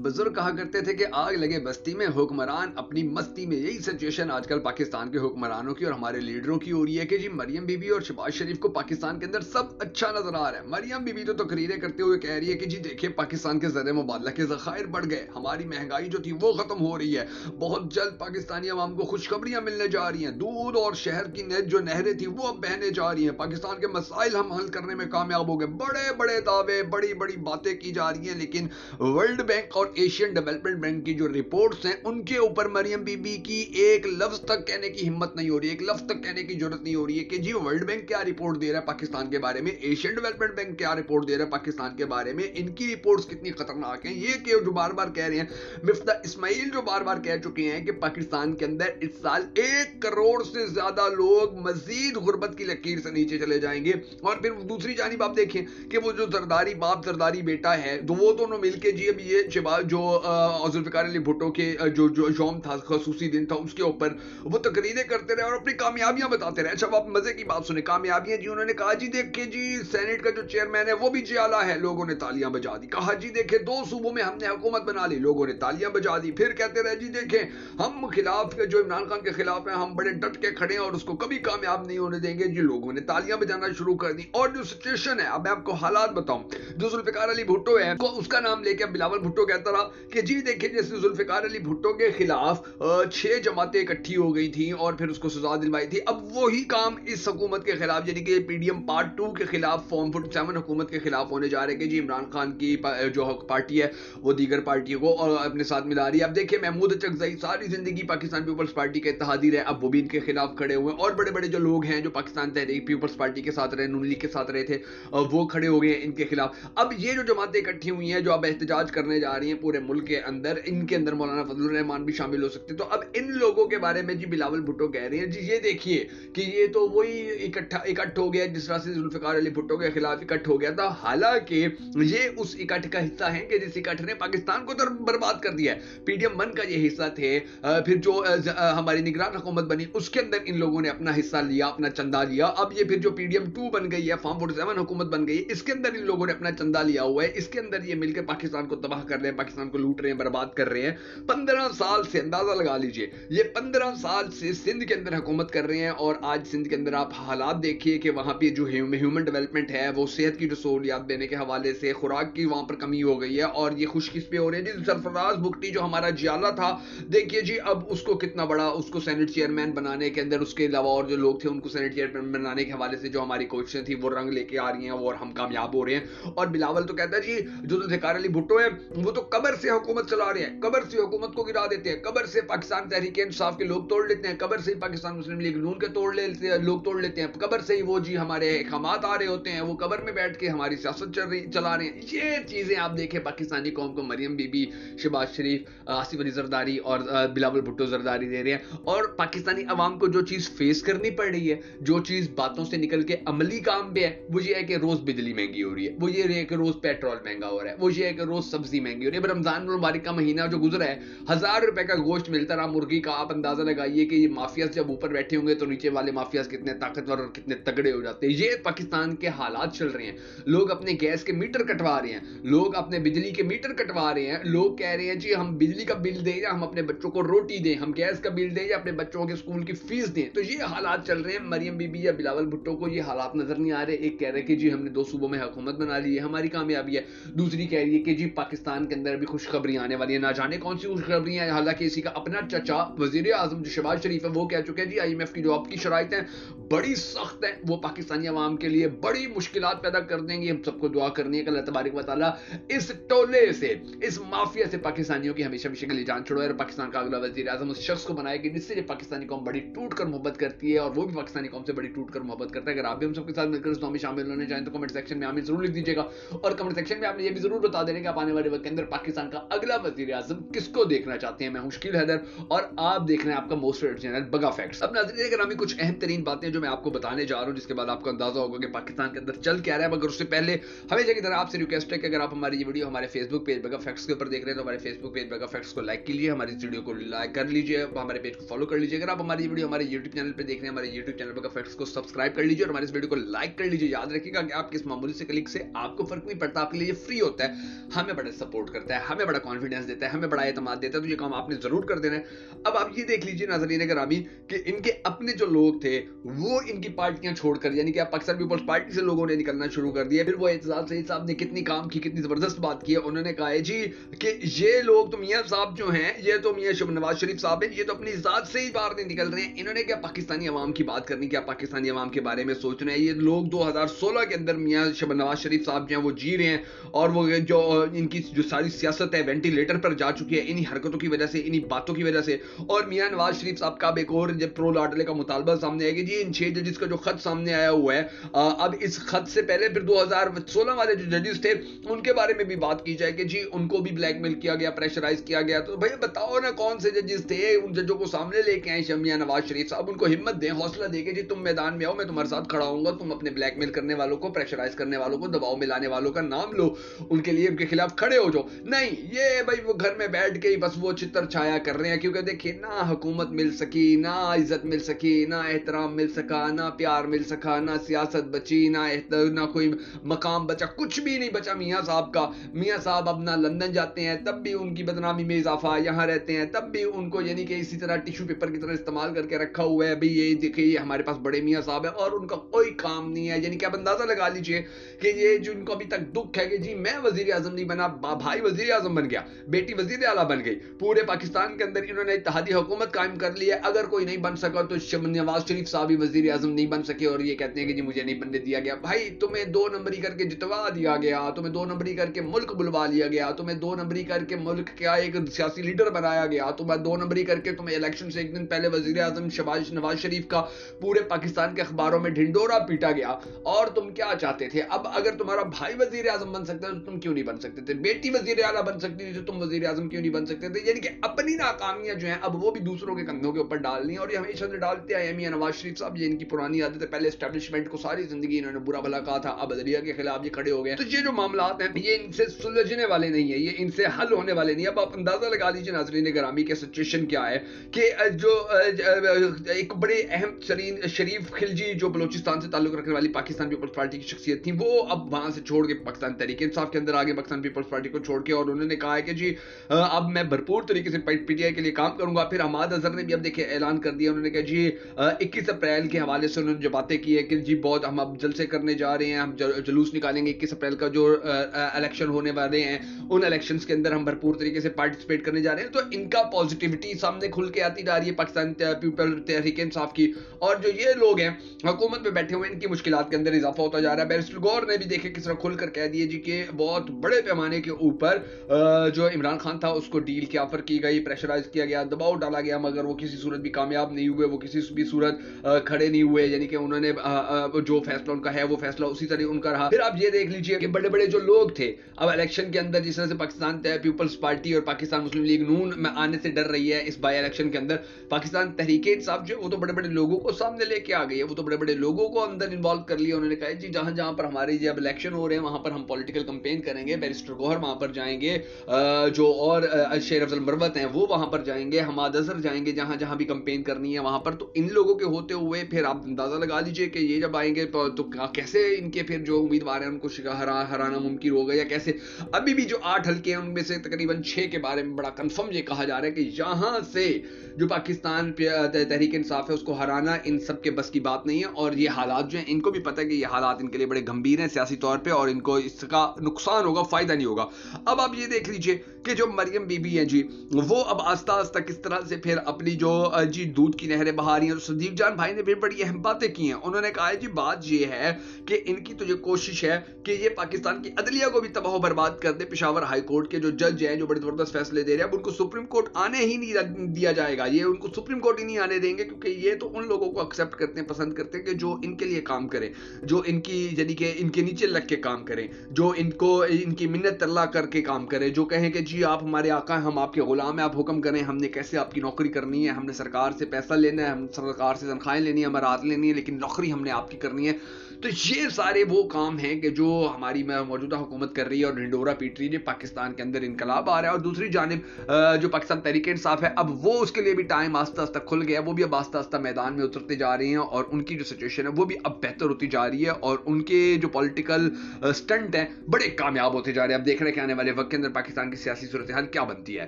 बुजुर्ग कहा करते थे कि आग लगे बस्ती में हुक्मरान अपनी मस्ती में। यही सिचुएशन आजकल पाकिस्तान के हुक्मरानों की और हमारे लीडरों की हो रही है कि जी मरियम बीबी और शहबाज शरीफ को पाकिस्तान के अंदर सब अच्छा नजर आ रहा है। मरियम बीबी तो तकरीरें करते हुए कह रही है कि जी देखिए पाकिस्तान के ज़र मुबादला के ज़खायर बढ़ गए, हमारी महंगाई जो थी वो खत्म हो रही है, बहुत जल्द पाकिस्तानी अवाम को खुशखबरियां मिलने जा रही हैं, दूध और शहर की जो नहरें थी वो अब बहने जा रही हैं, पाकिस्तान के मसाइल हम हल करने में कामयाब हो गए। बड़े बड़े दावे, बड़ी बड़ी बातें की जा रही हैं, लेकिन वर्ल्ड बैंक और एशियन डेवलपमेंट बैंक की जो रिपोर्ट्स हैं उनके ऊपर मरियम बीबी की एक लफ्ज तक कहने की हिम्मत नहीं हो रही है, एक लफ्ज तक कहने की जरूरत नहीं हो रही है कि जी वर्ल्ड बैंक क्या रिपोर्ट दे रहा है पाकिस्तान के बारे में, एशियन डेवलपमेंट बैंक क्या रिपोर्ट दे रहा है पाकिस्तान के बारे में, इनकी रिपोर्ट्स कितनी खतरनाक हैं। ये कि जो बार बार कह रहे हैं, मिफ्ता इस्माइल जो बार बार कह चुके हैं कि पाकिस्तान के अंदर इस साल 1 करोड़ से ज्यादा लोग मजीद गुर्बत की लकीर से नीचे चले जाएंगे। और फिर दूसरी जानिब आप देखें कि वो जो जरदारी बाप जरदारी बेटा है, तो वो दोनों मिलके जी अब ये जो जुल्फिकार अली भुट्टो के जो यौम था, खसूसी दिन था, उसके ऊपर वो तकरीरें करते रहे और अपनी कामयाबियां बताते रहे। अच्छा आप मजे की बात सुने, कामयाबियां जी, उन्होंने कहा जी देखिए जी सेनेट का जो चेयरमैन है वो भी जियाला है, लोगों ने तालियां बजा दी। कहा जी देखे 2 सूबों में हमने हुकूमत बना ली, लोगों ने तालियां बजा दी। फिर कहते रहे जी देखें हम खिलाफ जो इमरान खान के खिलाफ है हम बड़े डट के खड़े हैं और उसको कभी कामयाब नहीं होने देंगे, जी लोगों ने तालियां बजाना शुरू कर दी। और जो सिचुएशन है, अब मैं आपको हालात बताऊं, जो जुल्फिकार अली भुट्टो है उसका नाम लेके बिलावल भुट्टो कहता रहा कि जी देखिए जैसे जुल्फिकार अली भुट्टो के खिलाफ 6 जमातें इकट्ठी हो गई थी और फिर उसको सजा दिलवाई थी, अब वही काम इस हुकूमत के खिलाफ यानी कि पीडीएम पार्ट 2 के खिलाफ फॉर्म 47 हुकूमत के खिलाफ होने जा रहे हैं कि जी इमरान खान की जो पार्टी है वो दीगर पार्टियों को अपने साथ मिला रही है। अब देखिए महमूद चकजई सारी जिंदगी पाकिस्तान पीपल्स पार्टी के इत्तेहादी रहे, अब वो भी इनके खिलाफ खड़े हुए और बड़े बड़े जो लोग हैं जो पाकिस्तान तहरीक पीपल्स पार्टी के साथ रहे, नून लीग के साथ रहे थे, वो खड़े हो गए इनके खिलाफ। अब ये जो जमातें इकट्ठी हुई हैं जो अब एहतजाज करने जा रही हैं पूरे मुल्क के अंदर, इनके अंदर मौलाना फजलुर रहमान भी शामिल हो सकते हैं। तो अब इन लोगों के बारे में जी बिलावल भुट्टो कह रहे हैं जी ये देखिए कि ये तो वही इकट्ठ हो गया जिस तरह से जुल्फिकार अली भुट्टो के खिलाफ इकट्ठ हो गया था। हालांकि ये उस इकट्ठ का हिस्सा है कि जिस इकट्ठ ने पाकिस्तान को तो बर्बाद कर दिया है। पीडीएम 1 का ये हिस्सा थे, फिर जो हमारी निगरान हुकूमत बनी उसके अंदर इन लोगों ने अपना हिस्सा लिया, अपना चंदा लिया। अब ये फिर जो पीडीएम 2 बन गई है, फॉर्म 47 हुकूमत बन गई है, इसके अंदर इन लोगों ने अपना चंदा लिया हुआ है, इसके अंदर ये मिलकर पाकिस्तान को तबाह कर रहे हैं, पाकिस्तान को लूट रहे हैं, बर्बाद कर रहे हैं। 15 साल से अंदाजा लगा लीजिए, ये 15 साल से सिंध के अंदर हुकूमत कर रहे हैं और आज सिंध के अंदर आप हालात देखिए कि वहां पे जो ह्यूमन डेवलपमेंट है, वो सेहत की जो सहूलियात देने के हवाले से खुराक की वहां पर कमी हो गई है और ये खुश किस पे हो रहे हैं जी। सरफराज भुगटी जो हमारा जियाला था, देखिए जी अब उसको कितना बड़ा उसको सेनेट चेयरमैन बनाने के अंदर, उसके अलावा और जो लोग थे उनको सेनेट चेयरमैन बनाने के हवाले से जो हमारी कोशिशें थी वो रंग लेके आ रही हैं और हम कामयाब हो रहे हैं। और बिलावल तो कहता है जी जो जुल्फिकार अली भुट्टो है वो तो कब्र से हुकूमत चला रहे हैं, कब्र से हुकूमत को गिरा देते हैं, कब्र से पाकिस्तान तहरीक इंसाफ के लोग तोड़ लेते हैं, कब्र से ही पाकिस्तान मुस्लिम लीग नून के लोग तोड़ लेते हैं, कब्र से ही वो जी हमारे खमात आ रहे होते हैं, वो कब्र में बैठ के हमारी सियासत चला रहे हैं। ये चीजें आप देखें पाकिस्तानी कौम को मरियम बीबी, शहबाज शरीफ, आसिफ अली जरदारी और बिलावल भुट्टो जरदारी दे रहे हैं। और पाकिस्तानी अवाम को जो चीज फेस करनी पड़ रही है, जो चीज बातों से निकल के अमली काम पे है, वो ये है कि रोज बिजली महंगी हो रही है, वो ये है कि रोज पेट्रोल महंगा हो रहा है, वो ये है कि रोज सब्जी महंगी हो रही है। रमजान मुबारक का महीना जो गुजरा है, 1000 रुपए का गोश्त मिलता रहा मुर्गी का, आप अंदाजा लगाइए कि ये माफियाज जब ऊपर बैठे होंगे तो नीचे वाले माफियाज कितने ताकतवर और कितने तगड़े हो जाते हैं। ये पाकिस्तान के हालात चल रहे हैं। लोग अपने गैस के मीटर कटवा रहे हैं, लोग अपने बिजली के मीटर कटवा रहे हैं, लोग कह रहे हैं जी हम बिजली का बिल दें या हम अपने बच्चों को रोटी दें, हम गैस का बिल दें या अपने बच्चों के स्कूल की फीस दें। तो ये हालात चल रहे हैं। मरियम बीबी या बिलावल भुट्टो को ये हालात नजर नहीं आ रहे। एक कह रहे कि जी हमने 2 सूबों में हुकूमत बना ली है, हमारी कामयाबी है, दूसरी कह रही है कि जी पाकिस्तान के अंदर भी खुशखबरी आने वाली है, ना जाने कौन सी खुशखबरी है। हालांकि इसी का अपना चचा वजीर आजम जो शहबाज शरीफ है वो कह चुके हैं जी IMF की जो आपकी शराइत है बड़ी सख्त है, वो पाकिस्तानी अवाम के लिए बड़ी मुश्किलात पैदा कर देंगी। हम सबको दुआ करनी है कि अल्लाह तबारक व तआला इस टोले से, इस माफिया से पाकिस्तानियों की हमेशा हमेशा के लिए जान छुड़ाए और पाकिस्तान का अगला वजीर आजम उस शख्स को बनाए कि जिससे पाकिस्तानी कौम बड़ी टूट कर मोहब्बत करती है और वो भी पाकिस्तानी कौम से बड़ी टूट कर मोहब्बत करता है। अगर आप भी हम सबके साथ मिलकर इस दुआ में शामिल होना चाहें तो कमेंट सेक्शन में आमीन जरूर लिख दीजिएगा और कमेंट सेक्शन में आपने ये भी जरूर बता देने कि आप आने वाले वक्त के अंदर पाकिस्तान का अगला वजीर आजम किसको देखना चाहते हैं। मैं हूं शकील हैदर और आप देख रहे हैं आपका मोस्ट फेवरेट चैनल बगा फैक्ट्स। अब नाज़रीन अगर हमें कुछ अहम तरीन बातें जो मैं आपको बताने जा रहा हूं जिसके बाद आपको अंदाजा होगा कि पाकिस्तान के अंदर चल क्या रहा है, मगर उससे पहले हमेशा की तरह आपसे रिक्वेस्ट है कि अगर आप हमारी ये वीडियो हमारे फेसबुक पेज बगा फैक्ट्स के ऊपर देख रहे हैं तो हमारे फेसबुक पेज बगा फैक्ट्स को लाइक कीजिए, हमारी इस वीडियो को लाइक कर लीजिए, हमारे पेज को फॉलो कर लीजिए। अगर आप हमारी ये वीडियो हमारे यूट्यूब चैनल पर देख रहे हैं, हमारे यूट्यूब चैनल बगा फैक्ट्स को सब्सक्राइब कर लीजिए और हमारे इस वीडियो को लाइक कर लीजिए। याद रखिएगा कि आपके इस मामूली से क्लिक से आपको फर्क नहीं पड़ता, आपके लिए फ्री होता है, हमें बड़ा सपोर्ट करता है, हमें बड़ा कॉन्फिडेंस देता है, हमें बड़ा एतमाद देता है, तो ये काम आपने जरूर कर देना है। अब आप ये देख लीजिए नाज़रीन गिरामी कि इनके अपने जो लोग थे वो इनकी पार्टियां छोड़कर, यानी कि पाकिस्तान पीपल्स पार्टी से लोगों ने निकलना शुरू कर दिया। फिर वो एतजाज सईद साहब ने कितनी काम की, कितनी जबरदस्त बात की है। उन्होंने कहा है जी कि ये लोग तो मियां साहब जो हैं, ये तो मियां नवाज शरीफ साहब हैं, ये तो अपनी जात से ही बाहर नहीं निकल रहे हैं। इन्होंने क्या पाकिस्तानी अवाम की बात करनी, क्या पाकिस्तानी अवाम के बारे में सोच रहे हैं? ये लोग 2016 के अंदर मियां नवाज शरीफ साहब जो हैं वो जी रहे हैं, और वो जो इनकी जो सारी सियासत है वेंटिलेटर पर जा चुकी है इन्हीं हरकतों की वजह से, इन्हीं बातों की वजह से। और मियां नवाज शरीफ साहब का एक और जब प्रो लाडले का मुतालबा सामने आएगा जी, इन 6 जजेस का जो खत सामने आया हुआ है, अब इस खत से पहले फिर 2016 वाले जो जजेस थे उनके बारे में भी बात की जाए कि जी उनको भी ब्लैकमेल किया गया, प्रेशराइज किया गया। तो भाई बताओ ना कौन से जजेस थे, उन जजों को सामने लेके आए मियां नवाज शरीफ साहब, उनको हिम्मत दें, हौसला देके जी तुम मैदान में आओ, मैं तुम्हारे साथ खड़ा हूंगा, तुम अपने ब्लैकमेल करने वालों को, प्रेशराइज करने वालों को, दबाव में लाने वालों का नाम लो, उनके लिए उनके खिलाफ खड़े हो जाओ। नहीं, ये भाई वो घर में बैठ के ही बस वो चित्र छाया कर रहे हैं, क्योंकि देखिए ना हुकूमत मिल सकी, ना इज्जत मिल सकी, ना एहतराम मिल सका, ना प्यार मिल सका, ना सियासत बची, ना कोई मकाम बचा, कुछ भी नहीं बचा मियां साहब का। मियां साहब अब ना लंदन जाते हैं तब भी उनकी बदनामी में इजाफा, यहाँ रहते हैं तब भी उनको यानी कि इसी तरह टिश्यू पेपर की तरह इस्तेमाल करके रखा हुआ है। भाई ये देखिए हमारे पास बड़े मियां साहब है और उनका कोई काम नहीं है। यानी कि आप अंदाजा लगा लीजिए कि ये जो इनको अभी तक दुख है कि जी मैं वजीर आजम नहीं बना, भाई वजीर आजम बन गया, बेटी वजीर आला बन गई, पूरे पाकिस्तान के अंदर इन्होंने इत्तेहादी हुकूमत कायम कर ली है। अगर कोई नहीं बन सका तो नवाज शरीफ साहब भी वजीर आजम नहीं बन सके और ये कहते हैं कि जी मुझे नहीं बनने दिया गया। भाई तुम्हें 2 नंबरी करके जितवा दिया गया, तुम्हें 2 नंबरी करके मुल्क बुलवा लिया गया, तुम्हें 2 नंबरी करके मुल्क का एक सियासी लीडर बनाया गया, तुम्हें 2 नंबरी करके तुम्हें इलेक्शन से एक दिन पहले वजीर आजम नवाज शरीफ का पूरे पाकिस्तान के अखबारों में ढिंडोरा पीटा गया। और तुम क्या चाहते थे? अब अगर तुम्हारा भाई वजीर आजम बन सकता है तो तुम क्यों नहीं बन सकते थे? बेटी वजीर आला बन सकती थी तो तुम वजीर आजम क्यों नहीं बन सकते थे? यानी कि अपनी नाकामियां जो हैं अब वो भी दूसरों के कंधों के ऊपर डालनी है, और ये हमेशा से डालते आए मियां नवाज शरीफ साहब। ये इनकी पुरानी आदत है, पहले एस्टैब्लिशमेंट को सारी जिंदगी इन्होंने बुरा भला कहा था, अब अदलिया के खिलाफ ये खड़े हो गए। तो ये जो मामलात हैं ये इनसे सुलझने वाले नहीं है, ये इनसे हल होने वाले नहीं। अब आप अंदाजा लगा लीजिए नाज़रीन गिरामी के सिचुएशन क्या है कि जो एक बड़े अहम शरीफ खिलजी जो बलोचिस्तान से ताल्लुक रखने वाली पाकिस्तान पीपल्स पार्टी की शख्सियत थी, वो अब वहां से छोड़ के पाकिस्तान तहरीक इंसाफ के अंदर आगे, पाकिस्तान पीपल्स पार्टी को छोड़ के, और उन्होंने कहा है कि जी अब मैं भरपूर तरीके से पीटीआई के लिए काम करूंगा। फिर हमाद अजहर ने भी अब देखिए ऐलान कर दिया, उन्होंने कहा जी 21 अप्रैल के हवाले से उन्होंने जो बातें की है कि जी बहुत हम अब जलसे करने जा रहे हैं, हम जुलूस निकालेंगे 21 अप्रैल का जो इलेक्शन होने वाले हैं, उन इलेक्शंस के अंदर हम भरपूर तरीके से पार्टिसिपेट करने जा रहे हैं। तो इनका पॉजिटिविटी सामने खुल के आती जा रही है पाकिस्तान पीपल तहरीक इंसाफ की। और जो ये लोग हैं हुकूमत में बैठे हुए, इनकी मुश्किलात के अंदर इजाफा होता जा रहा है। बैरिस्टर गौहर ने भी देखे किस तरह खुलकर कह दिए जी कि बहुत बड़े पैमाने के ऊपर जो इमरान खान था उसको डील की ऑफर की गई, प्रेशराइज किया गया, दबाव डाला गया, मगर वो किसी सूरत भी कामयाब नहीं हुए, वो किसी भी सूरत खड़े नहीं हुए। यानी कि उन्होंने जो फैसला उनका है वो फैसला उसी तरह उनका रहा। फिर आप ये देख लीजिए कि बड़े बड़े जो लोग थे अब इलेक्शन के अंदर, जिस तरह से पाकिस्तान पीपल्स पार्टी और पाकिस्तान मुस्लिम लीग नून में आने से डर रही है इस बाई इलेक्शन के अंदर, पाकिस्तान तहरीक इंसाफ जो वो तो बड़े बड़े लोगों को सामने लेके आ गई है, वो तो बड़े बड़े लोगों को अंदर इन्वॉल्व कर लिया। उन्होंने कहा जी जहां जहां पर हमारे जब इलेक्शन हो रहे हैं वहां पर हम पॉलिटिकल कैंपेन करेंगे, बैरिस्टर गौहर वहां पर जाएंगे, जो और शेर अफजल मरवत हैं वो वहां पर जाएंगे, हमाद अजहर जाएंगे, जहां जहां भी कैंपेन करनी है वहां पर। तो इन लोगों के होते हुए फिर आप अंदाजा लगा लीजिए कि ये जब आएंगे तो कैसे इनके फिर जो उम्मीदवार हैं उनको हराना मुमकिन होगा, या कैसे। अभी भी जो 8 हल्के हैं उनमें से तकरीबन 6 के बारे में बड़ा कंफर्म ये कहा जा रहा है कि यहां से जो पाकिस्तान तहरीक इंसाफ है उसको हराना इन सब के बस की बात नहीं है। और ये हालात जो हैं इनको भी पता है कि ये हालात इनके लिए बड़े गंभीर हैं सियासी तौर पे, और इनको इसका नुकसान होगा, फायदा नहीं होगा। अब आप ये देख लीजिए कि जो मरियम बीबी हैं जी, वो अब आस्ता आस्ता किस तरह से फिर अपनी जो जी दूध की नहरें बहा रही हैं। सदीक जान भाई ने भी बड़ी अहम बातें की हैं। उन्होंने कहा है जी बात ये है कि इनकी तो ये कोशिश है कि ये पाकिस्तान की अदलिया को भी तबाह बर्बाद कर दे। पेशावर हाई कोर्ट के जो जज हैं जो बड़े जबरदस्त फैसले दे रहे हैं, अब उनको सुप्रीम कोर्ट आने ही नहीं दिया जाएगा, ये उनको सुप्रीम कोर्ट ही नहीं आने देंगे, क्योंकि ये तो उन लोगों को एक्सेप्ट करते हैं, पसंद करते हैं कि जो इनके लिए काम करें, जो इनकी यानी कि इनके नीचे लग के काम करें, जो इनको इनकी मिन्नत तरला करके काम करें, जो कहें कि जी आप हमारे आका हैं, हम आपके गुलाम हैं, आप हुक्म करें, हमने कैसे आपकी नौकरी करनी है, हमने सरकार से पैसा लेना है, हम सरकार से तनख्वाहें लेनी है, अमारात लेनी है, लेकिन नौकरी हमने आपकी करनी है। तो ये सारे वो काम हैं कि जो हमारी मौजूदा हुकूमत कर रही है और ढिंडोरा पीट रही है। पाकिस्तान के अंदर इनकलाब आ रहा है और दूसरी जानिब जो पाकिस्तान तहरीक इंसाफ है, अब वो उसके लिए भी टाइम आस्ता आस्ता खुल गया, वो भी अब आस्ता आस्ता मैदान में उतरते जा रहे हैं और उनकी जो सिचुएशन है वो भी अब बेहतर होती जा रही है और उनके जो पॉलिटिकल स्टंट हैं बड़े कामयाब होते जा रहे हैं। अब देख रहे हैं कि आने वाले वक्त के अंदर पाकिस्तान की सियासी सूरत हाल क्या बनती है।